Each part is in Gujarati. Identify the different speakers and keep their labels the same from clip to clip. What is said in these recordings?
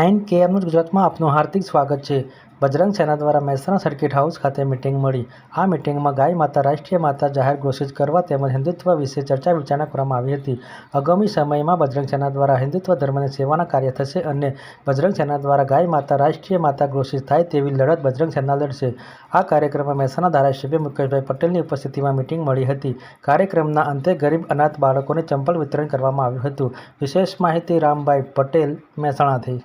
Speaker 1: 9 KM ન્યૂઝ ગુજરાતમાં આપનું હાર્દિક સ્વાગત છે। બજરંગ સેના દ્વારા મહેસાણા સર્કિટ હાઉસ ખાતે મીટિંગ મળી। આ મીટિંગમાં ગાય માતા રાષ્ટ્રીય માતા જાહેર ઘોષિત કરવા તેમજ હિન્દુત્વ વિશે ચર્ચા વિચારણા કરવામાં આવી હતી। આગામી સમયમાં બજરંગ સેના દ્વારા હિન્દુત્વ ધર્મની સેવાના કાર્ય થશે અને બજરંગ સેના દ્વારા ગાય માતા રાષ્ટ્રીય માતા ઘોષિત થાય તેવી લડત બજરંગ સેના લડશે। આ કાર્યક્રમમાં મહેસાણા ધારાસભ્ય મુકેશભાઈ પટેલની ઉપસ્થિતિમાં મીટિંગ મળી હતી। કાર્યક્રમના અંતે ગરીબ અનાથ બાળકોને ચંપલ વિતરણ કરવામાં આવ્યું હતું। વિશેષ માહિતી રામભાઈ પટેલ મહેસાણાથી।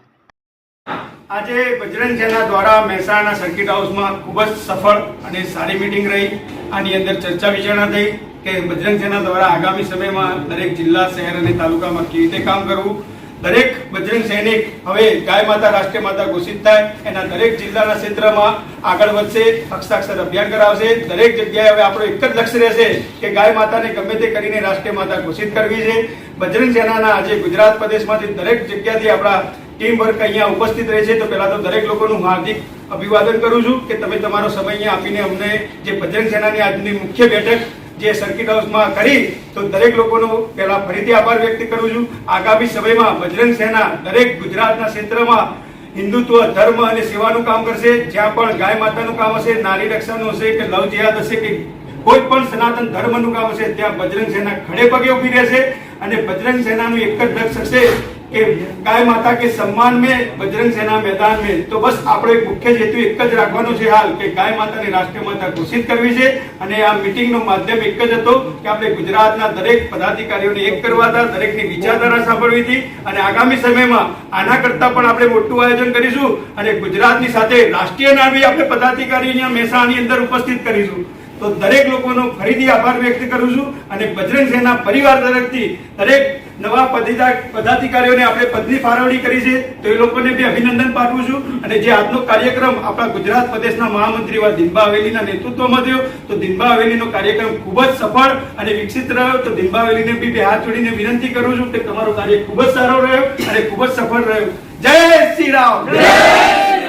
Speaker 2: આજે બજરંગ સેના દ્વારા મહેસાણા સર્કિટ હાઉસમાં ખૂબ જ સફળ અને સારી મીટિંગ રહી। આની અંદર ચર્ચા વિચારણા થઈ કે બજરંગ સેના દ્વારા આગામી સમયમાં દરેક જિલ્લા, શહેર અને તાલુકામાં કેવી રીતે કામ કરવું। દરેક બજરંગ સૈનિક હવે ગાય માતા રાષ્ટ્રીય માતા ઘોષિત થાય એના દરેક જિલ્લાના ક્ષેત્રમાં આગળ વધશે, હસ્તાક્ષર અભિયાન કરાવશે। દરેક જગ્યાએ હવે આપણો એક જ લક્ષ્ય રહેશે કે ગાય માતાને ગમે તે કરીને રાષ્ટ્રીય માતા ઘોષિત કરવી છે। બજરંગ સેનાના આજે ગુજરાત પ્રદેશમાંથી દરેક જગ્યાથી આપણા ટીમ વર્ક અહીંયા ઉપસ્થિત રહે છે। તો પહેલા તો દરેક લોકોનું હાર્દિક અભિવાદન કરું છું કે તમે તમારો સમય અહીંયા આપીને અમને જે બજરંગ સેનાની આજની મુખ્ય બેઠક જે સર્કિટ હાઉસમાં કરી તો દરેક લોકોનો પહેલા ફરીથી આભાર વ્યક્ત કરું છું। આગામી સમયમાં બજરંગ સેના દરેક ગુજરાતના ક્ષેત્રમાં હિન્દુત્વ ધર્મ અને સેવાનું કામ કરશે। જ્યાં પણ ગાય માતાનું કામ હશે, નારી રક્ષાનું હશે કે લવ જિહાદ હશે કે કોઈ પણ સનાતન ધર્મનું કામ હશે ત્યાં બજરંગ સેના ખડે પગે ઉભી રહેશે અને બજરંગ સેનાનું એક જ લક્ષ્ય હશે कि गाय माता के सम्मान में बजरंग सेना मैदान में। तो बस આપણે મુખ્ય હેતુ એક જ રાખવાનો છે હાલ કે ગાય માતાને રાષ્ટ્રીય માતા ઘોષિત કરવી છે અને આ મીટિંગનો માધ્યમ એક જ હતો કે આપણે ગુજરાતના દરેક પદાધિકારીઓને એક કરવા હતા, દરેકની વિચારધારા સાંભળવી હતી અને આગામી સમયમાં આના કરતા પણ આપણે મોટું આયોજન કરીશું અને ગુજરાતની સાથે રાષ્ટ્રીય નામી આપણે પદાધિકારી અહીંયા મહેસાણાની અંદર ઉપસ્થિત કરીશું। તો દરેક લોકોનો ફરીથી આભાર વ્યક્ત કરું છું અને બજરંગ સેના પરિવાર તરફથી દરેક નવા પદાધિકારીઓને આપણે પદની ફાળવણી કરી છે તો એ લોકોને બી અભિનંદન પાઠવું છું। અને જે આજનો કાર્યક્રમ આપણા ગુજરાત પ્રદેશના મહામંત્રી દિનબા હવેલીના નેતૃત્વમાં થયો તો દિનબા હવેલીનો કાર્યક્રમ ખૂબ જ સફળ અને વિકસિત રહ્યો। તો દિનબા હવેલીને બી બે હાથ જોડીને વિનંતી કરું છું કે તમારો કાર્ય ખૂબ જ સારો રહ્યો અને ખૂબ જ સફળ રહ્યો। જય શ્રી રામ।